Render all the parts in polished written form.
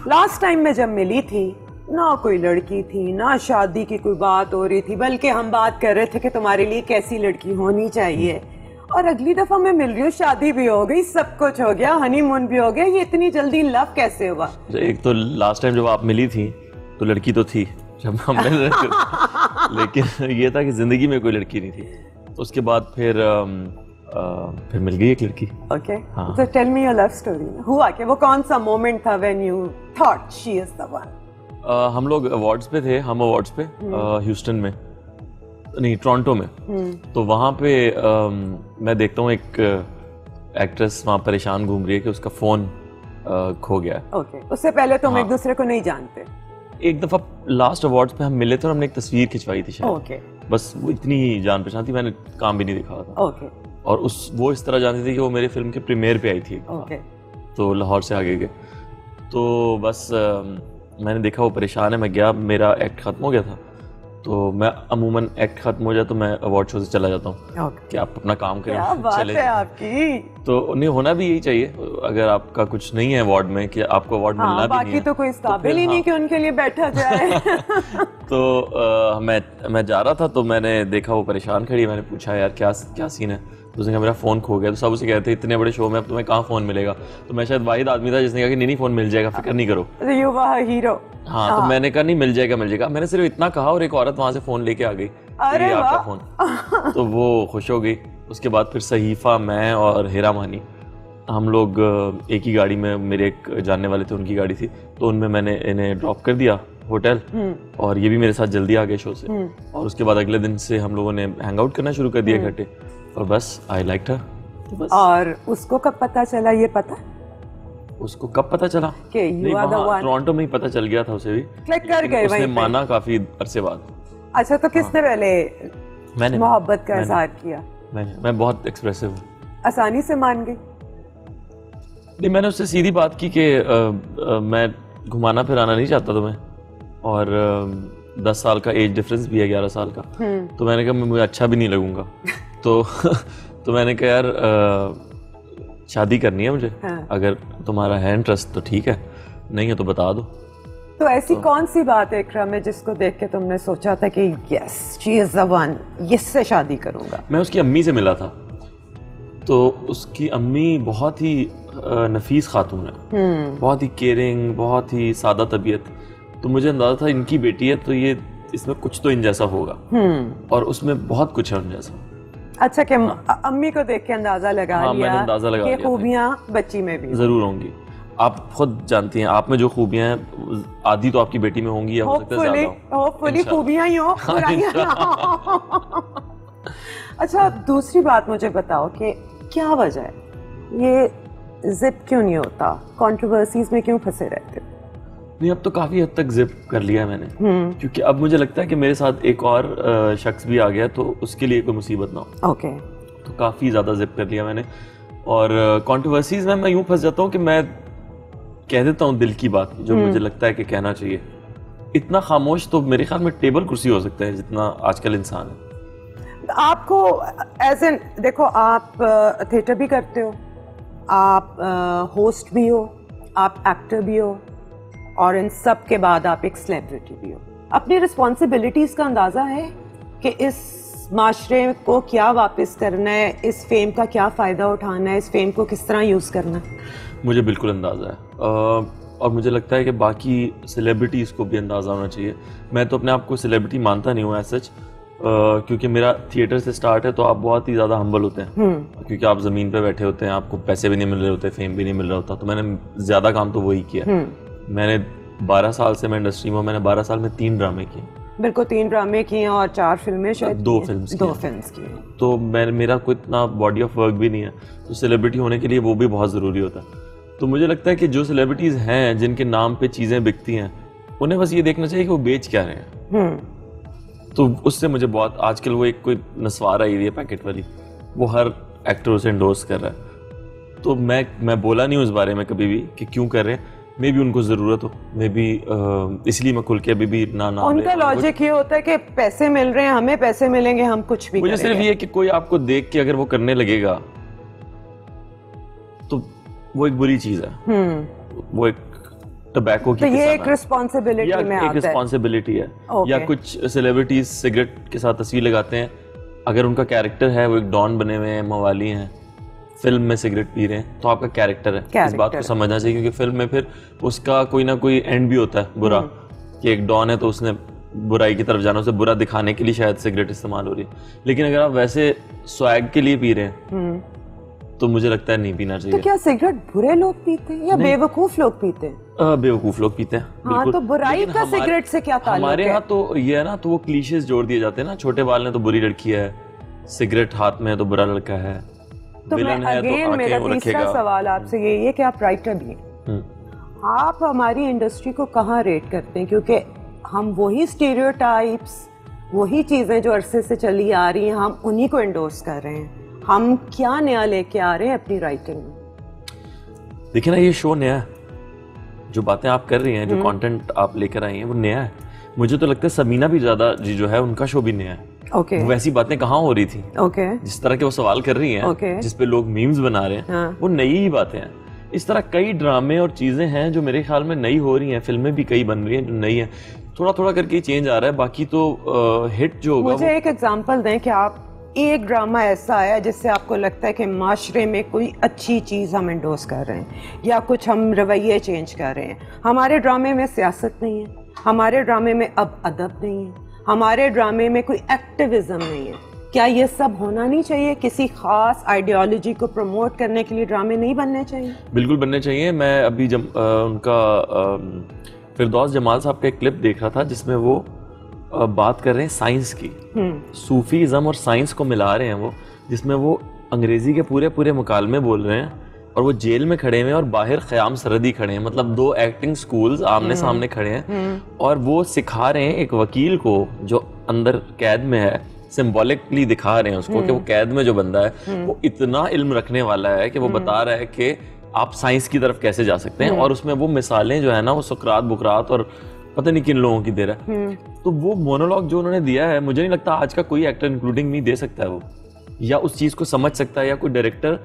Last time मैं जब मिली थी ना कोई लड़की थी, ना शादी की कोई बात हो रही थी, बल्कि हम बात कर रहे थे कि तुम्हारे लिए कैसी लड़की होनी चाहिए। और अगली दफा मैं मिल रही हूँ, शादी भी हो गई, सब कुछ हो गया, हनीमून भी हो गया। ये इतनी जल्दी लव कैसे हुआ? एक तो लास्ट टाइम जब आप मिली थी तो लड़की तो थी जब हम मिल रहे थे, लेकिन ये था कि जिंदगी में कोई लड़की नहीं थी। तो उसके बाद फिर मिल गई एक लड़की। ओके, तो tell me your love story. हुआ कि वो कौन सा मोमेंट था when you thought she is the one? हम लोग अवार्ड्स पे थे, हम अवार्ड्स पे ह्यूस्टन में, नहीं टोरंटो में। तो वहाँ पे मैं देखता हूँ एक एक्ट्रेस वहाँ परेशान घूम रही है कि उसका फोन खो गया। ओके, उससे पहले तुम एक दूसरे को नहीं जानते? एक दफा लास्ट अवार्ड्स पे हम मिले थे और हमने एक तस्वीर खिंचवाई थी शायद। ओके, बस वो इतनी जान पहचान थी, मैंने काम भी नहीं दिखा था। ओके, और वो इस तरह जानती थी कि वो मेरे फिल्म के प्रीमियर पे आई थी। ओके, तो लाहौर से आगे गए तो बस मैंने देखा वो परेशान है। मैं गया, मेरा एक्ट खत्म हो गया था। तो मैं अमूमन एक्ट खत्म हो जाए तो मैं अवार्ड शो से चला जाता हूँ कि आप अपना काम करें। क्या बात है आपकी। तो उन्हें होना भी यही चाहिए अगर आपका कुछ नहीं है अवार्ड में, कि आपको अवार्ड मिलना भी नहीं है। बाकी तो कोई इस काबिल ही नहीं कि उनके लिए बैठा जाए। तो मैं जा रहा था तो मैंने देखा वो परेशान खड़ी है। मैंने पूछा यार क्या सीन है? तो उसने कहा मेरा फ़ोन खो गया। तो सब उसे कहते इतने बड़े शो में अब तुम्हें कहाँ फ़ोन मिलेगा? तो मैं शायद वाहिद आदमी था जिसने कहा कि नहीं फ़ोन मिल जाएगा, फिक्र नहीं करो। You were hero. हाँ, तो मैंने कहा नहीं मिल जाएगा। मैंने सिर्फ इतना कहा और एक औरत वहाँ से फ़ोन लेके आ गई, अरे आपका फ़ोन। तो वो खुश हो गई। उसके बाद फिर सहीफ़ा, मैं और हेरा मानी, हम लोग एक ही गाड़ी में, मेरे एक जानने वाले थे उनकी गाड़ी थी, तो उनमें मैंने इन्हें ड्रॉप कर दिया होटल। और ये भी मेरे साथ जल्दी आ गए शो से। और उसके बाद अगले दिन से हम लोगों ने हैंग आउट करना शुरू कर दिया इकट्ठे। और बस आई लाइक्ड हर। तो बस। और उसको कब पता चला? ये पता उसको कब पता चला कि you are the one? Toronto में ही पता चल गया था उसे भी। क्लिक कर गए उसने वहीं पे? माना काफी अरसे बाद। अच्छा, तो किसने पहले मैंने मोहब्बत का इजहार किया? मैं बहुत एक्सप्रेसिव हूँ। आसानी से मान गई? नहीं, मैंने उससे सीधी बात की कि मैं घुमाना फिराना नहीं चाहता तुम्हें, और 10 साल का एज डिफरेंस भी है, 11 साल का। तो मैंने कहा मुझे अच्छा भी नहीं लगूंगा। तो मैंने कहा यार शादी करनी है मुझे। हाँ। अगर तुम्हारा है इंटरेस्ट तो ठीक है, नहीं है तो बता दो। तो ऐसी कौन सी बात है इकरा में जिसको देख के तुमने सोचा था कि yes she is the one, इससे शादी करूंगा? मैं उसकी अम्मी से मिला था। तो उसकी अम्मी बहुत ही नफीस खातून है, बहुत ही केयरिंग, बहुत ही सादा तबीयत। तो मुझे अंदाजा था इनकी बेटी है तो ये इसमें कुछ तो इन जैसा होगा। और उसमें बहुत कुछ है उन जैसा। अच्छा, कि अम्मी को देख के अंदाजा लगा लिया, मैंने अंदाजा लगा लिया कि खूबियां बच्ची में भी जरूर होंगी। आप खुद जानती हैं आप में जो खूबियां हैं आधी तो आपकी बेटी में होंगी, या हो सकता है ज्यादा हो। होपफुली खूबियां ही हो, बुराइयां ना हो। अच्छा, दूसरी बात मुझे बताओ कि क्या वजह है ये जिप क्यों नहीं होता? कंट्रोवर्सीज में क्यों फंसे रहते हो? नहीं, अब तो काफी हद तक जिप कर लिया है मैंने, क्योंकि अब मुझे लगता है कि मेरे साथ एक और शख्स भी आ गया तो उसके लिए कोई मुसीबत ना हो। ओके। तो काफी ज्यादा जिप कर लिया मैंने। और कंट्रोवर्सीज में मैं यूं फंस जाता हूँ कि मैं कह देता हूँ दिल की बात जो मुझे लगता है कि कहना चाहिए। इतना खामोश तो मेरे ख्याल में टेबल कुर्सी हो सकता है जितना आजकल इंसान है। आपको एज एन, देखो आप थिएटर भी करते हो, आप होस्ट भी हो, आप एक्टर भी हो, और इन सब के बाद आप एक सेलिब्रिटी भी हो। अपनी रिस्पॉन्सिबिलिटीज का अंदाजा है कि इस माशरे को क्या वापस करना है, इस फेम का क्या फ़ायदा उठाना है, इस फेम को किस तरह यूज़ करना है? मुझे बिल्कुल अंदाज़ा है, और मुझे लगता है कि बाकी सेलिब्रिटीज़ को भी अंदाज़ा होना चाहिए। मैं तो अपने आप को सेलिब्रिटी मानता नहीं हूँ एज सच, क्योंकि मेरा थिएटर से स्टार्ट है। तो आप बहुत ही ज़्यादा हम्बल होते हैं, क्योंकि आप ज़मीन पे बैठे होते हैं, आपको पैसे भी नहीं मिल रहे होते, फेम भी नहीं मिल रहा होता। तो मैंने ज़्यादा काम तो वही किया। मैंने 12 साल से मैं इंडस्ट्री में हूँ, मैंने 12 साल में 3 ड्रामे किए। बिल्कुल, 3 ड्रामे किए और 4 फिल्में, शायद 2 फिल्म्स की। तो मेरा कोई इतना बॉडी ऑफ वर्क भी नहीं है, तो सेलिब्रिटी होने के लिए वो भी बहुत ज़रूरी होता है। तो मुझे लगता है कि जो सेलिब्रिटीज़ हैं जिनके नाम पे चीज़ें बिकती हैं, उन्हें बस ये देखना चाहिए कि वो बेच क्या रहे हैं। तो उससे मुझे बहुत, आजकल वो एक कोई नस्वार आई हुई है पैकेट वाली, वो हर एक्टर उसे एंडोर्स कर रहा है। तो मैं बोला नहीं उस बारे में कभी भी कि क्यों कर रहे हैं। मे भी उनको ज़रूरत हो, मे भी इसलिए मैं खुल के अभी भी ना उनका लॉजिक ये होता है कि पैसे मिल रहे हैं, हमें पैसे मिलेंगे, हम कुछ भी मुझे सिर्फ ये कि कोई आपको देख के अगर वो करने लगेगा तो वो एक बुरी चीज़ है। वो एक टबैको की तो ये किस्म एक है, रिस्पॉन्सिबिलिटी या में एक आता है। रिस्पॉन्सिबिलिटी है। Okay. या कुछ सेलिब्रिटीज सिगरेट के साथ तस्वीर लगाते हैं, अगर उनका कैरेक्टर है वो एक डॉन बने हुए हैं, मवाली हैं, फिल्म में सिगरेट पी रहे हैं, तो आपका कैरेक्टर है। इस बात को समझना चाहिए, क्योंकि फिल्म में फिर उसका कोई ना कोई एंड भी होता है बुरा, कि एक डॉन है तो उसने बुराई की तरफ जाना, उसे बुरा दिखाने के लिए शायद सिगरेट इस्तेमाल हो रही है। लेकिन अगर आप वैसे स्वैग के लिए पी रहे हैं तो मुझे लगता है नहीं पीना चाहिए। तो क्या सिगरेट बुरे लोग पीते हैं या बेवकूफ लोग पीते हैं? बेवकूफ लोग पीते हैं। हाँ, तो बुराई का सिगरेट से क्या ताल्लुक है? हमारे यहाँ तो ये है ना, तो वो क्लीशेस जोड़ दिए जाते हैं ना, छोटे बाल ने तो बुरी लड़की है, सिगरेट हाथ में है तो बुरा लड़का है, तो विलन है तो आंखें मेरा वो तीसरा रखेगा। सवाल आपसे ये है कि आप राइटर भी हैं, आप हमारी इंडस्ट्री को कहाँ रेट करते हैं? क्योंकि हम वही स्टीरियोटाइप्स, वही चीजें जो अरसे से चली आ रही हैं, हम उन्हीं को एंडोर्स कर रहे हैं। हम क्या नया लेके आ रहे हैं अपनी राइटिंग में? देखिए ना, ये शो नया है, जो बातें आप कर रही हैं, जो कंटेंट आप लेकर आई हैं वो नया है। मुझे तो लगता है समीना भी ज्यादा जी जो है उनका शो भी नया है। ओके, वो वैसी बातें कहाँ हो रही थी, ओके, जिस तरह के वो सवाल कर रही हैं, जिस पे लोग मीम्स बना रहे हैं, वो नई ही बातें हैं। इस तरह कई ड्रामे और चीजें हैं जो मेरे ख्याल में नई हो रही हैं, फिल्में भी कई बन रही हैं जो नई हैं, थोड़ा थोड़ा करके चेंज आ रहा है। बाकी तो हिट जो होगा, मुझे एक एग्जांपल दें कि आप एक ड्रामा ऐसा आया जिससे आपको लगता है कि माशरे में कोई अच्छी चीज़ हम एंडोर्स कर रहे हैं या कुछ हम रवैये चेंज कर रहे हैं। हमारे ड्रामे में सियासत नहीं है, हमारे ड्रामे में अब अदब नहीं है, हमारे ड्रामे में कोई एक्टिविज्म नहीं है। क्या ये सब होना नहीं चाहिए? किसी खास आइडियोलॉजी को प्रमोट करने के लिए ड्रामे नहीं बनने चाहिए? बिल्कुल बनने चाहिए। मैं अभी उनका फिरदौस जमाल साहब का एक क्लिप देख रहा था जिसमें वो बात कर रहे हैं साइंस की, सूफीज़म और साइंस को मिला रहे हैं वो, जिसमें वो अंग्रेजी के पूरे पूरे मुकालमे बोल रहे हैं और वो जेल में खड़े हुए हैं और बाहर क़याम सरहदी खड़े हैं, मतलब दो एक्टिंग स्कूल्स आमने सामने खड़े हैं और वो सिखा रहे हैं एक वकील को जो अंदर कैद में है, सिंबॉलिकली दिखा रहे हैं उसको कि वो कैद में जो बंदा है वो इतना इल्म रखने वाला है कि वो बता रहा है कि आप साइंस की तरफ कैसे जा सकते हैं। और उसमें वो मिसालें जो है ना, वो सुकरात बुकरात और पता नहीं किन लोगों की दे रहा है। तो वो मोनोलॉग जो उन्होंने दिया है, मुझे नहीं लगता आज का कोई एक्टर इंक्लूडिंग मी दे सकता है वो, या उस चीज़ को समझ सकता है, या कोई डायरेक्टर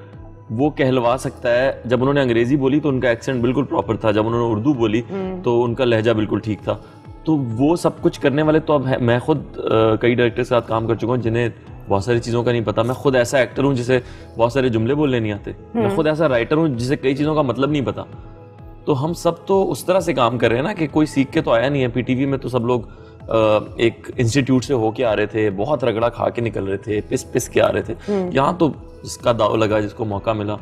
वो कहलवा सकता है। जब उन्होंने अंग्रेजी बोली तो उनका एक्सेंट बिल्कुल प्रॉपर था, जब उन्होंने उर्दू बोली तो उनका लहजा बिल्कुल ठीक था। तो वो सब कुछ करने वाले तो अब है। मैं खुद कई डायरेक्टर के साथ काम कर चुका हूँ जिन्हें बहुत सारी चीज़ों का नहीं पता। मैं खुद ऐसा एक्टर हूँ जिसे बहुत सारे जुमले बोलने नहीं आते। मैं खुद ऐसा राइटर हूँ जिसे कई चीज़ों का मतलब नहीं पता। तो हम सब तो उस तरह से काम कर रहे हैं ना कि कोई सीख के तो आया नहीं है। पीटीवी में तो सब लोग एक इंस्टीट्यूट से होके आ रहे थे, बहुत रगड़ा खा के निकल रहे थे, पिस पिस के आ रहे थे। यहाँ तो जिसका दाव लगा, जिसको मौका मिला।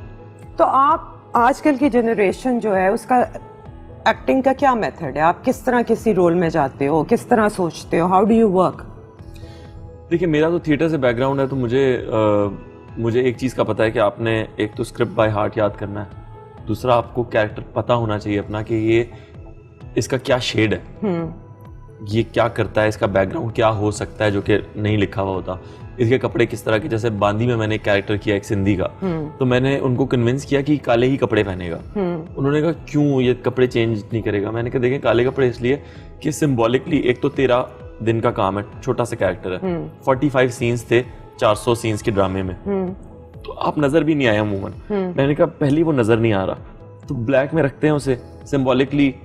तो आप आजकल की जनरेशन जो है उसका एक्टिंग का क्या मेथड है? आप किस तरह किसी रोल में जाते हो, किस तरह सोचते हो, हाउ डू यू वर्क? देखिए, मेरा तो थिएटर से बैकग्राउंड है, तो मुझे एक चीज़ का पता है कि आपने एक तो स्क्रिप्ट बाय हार्ट याद करना है, दूसरा आपको कैरेक्टर पता होना चाहिए अपना कि ये इसका क्या शेड है, ये क्या करता है, इसका बैकग्राउंड क्या हो सकता है जो कि नहीं लिखा हुआ होता, इसके कपड़े किस तरह के। जैसे बांदी में मैंने एक कैरेक्टर किया एक सिंधी का, तो मैंने उनको कन्विंस किया कि काले ही कपड़े पहनेगा। उन्होंने कहा क्यों, ये कपड़े चेंज नहीं करेगा? मैंने कहा देखें, काले कपड़े इसलिए कि सिंबॉलिकली एक तो 13 दिन का काम है, छोटा सा कैरेक्टर है, 45 सीन्स थे 400 सीन्स के ड्रामे में, तो आप नजर भी नहीं आया अमूमन। मैंने कहा पहली वो नजर नहीं आ रहा, तो ब्लैक में रखते हैं उसे, सिंबॉलिकली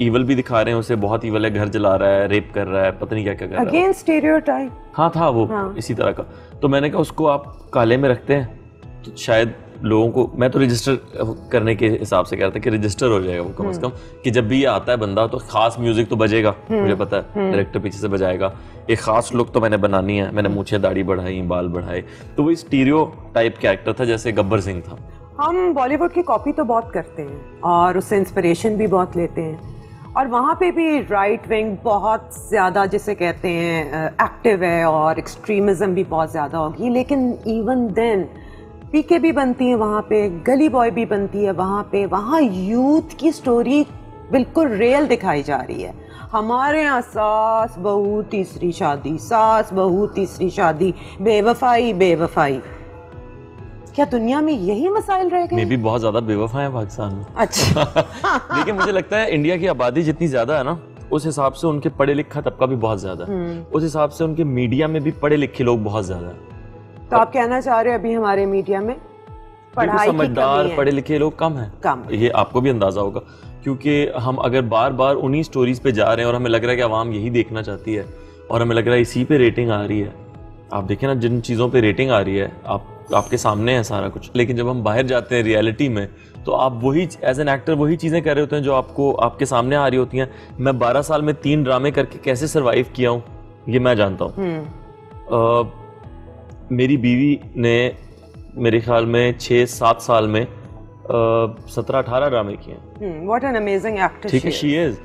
ईवल भी दिखा रहे हैं उसे, बहुत ईवल है, घर जला रहा है, रेप कर रहा है, पता नहीं क्या क्या कर रहा है। Again stereotype. हाँ था वो, इसी तरह का। तो मैंने कहा उसको आप काले में रखते हैं तो शायद लोगों को, मैं तो रजिस्टर करने के हिसाब से कह रहा था कि रजिस्टर हो जाएगा वो कम से कम, कि जब भी ये आता है बंदा तो खास म्यूजिक तो बजेगा, मुझे पता है डायरेक्टर पीछे से बजाएगा, एक खास लुक तो मैंने बनानी है, मैंने मूछें दाढ़ी बढ़ाई, बाल बढ़ाए, तो वो स्टीरियो टाइप कैरेक्टर था जैसे गब्बर सिंह था। हम बॉलीवुड की कॉपी तो बहुत करते हैं और उससे इंस्पिरेशन भी बहुत लेते हैं, और वहाँ पे भी राइट विंग बहुत ज़्यादा जिसे कहते हैं एक्टिव है और एक्सट्रीमिज्म भी बहुत ज़्यादा होगी। लेकिन इवन देन पीके भी बनती है वहाँ पे, गली बॉय भी बनती है वहाँ पे, वहाँ यूथ की स्टोरी बिल्कुल रियल दिखाई जा रही है। हमारे यहाँ सास बहू तीसरी शादी, सास बहू तीसरी शादी, बेवफाई बेवफाई। क्या दुनिया में यही मसाइल रह गए? मे भी बहुत ज्यादा बेवफा है पाकिस्तान में। अच्छा। लेकिन मुझे लगता है इंडिया की आबादी जितनी ज्यादा है ना, उस हिसाब से उनके पढ़े लिखा तबका भी बहुत ज्यादा है, उस हिसाब से उनके मीडिया में भी पढ़े लिखे लोग बहुत ज्यादा है। तो आप कहना चाह रहे हैं अभी हमारे मीडिया में पढ़ाई की समझदार कमी है? पढ़े लिखे लोग कम है, कम। ये आपको भी अंदाजा होगा, क्योंकि हम अगर बार बार उन्हीं स्टोरीज पे जा रहे हैं और हमें लग रहा है कि आवाम यही देखना चाहती है और हमें लग रहा है इसी पे रेटिंग आ रही है। आप देखें ना, जिन चीज़ों पे रेटिंग आ रही है आपके सामने है सारा कुछ, लेकिन जब हम बाहर जाते हैं रियलिटी में तो आप वही एज एन एक्टर वही चीज़ें कर रहे होते हैं जो आपको आपके सामने आ रही होती हैं। मैं 12 साल में 3 ड्रामे करके कैसे सर्वाइव किया हूँ ये मैं जानता हूँ। मेरी बीवी ने मेरे ख्याल में 6-7 साल में 17-18 ड्रामे किए हैं। What an amazing actor ठीक है, she शी इज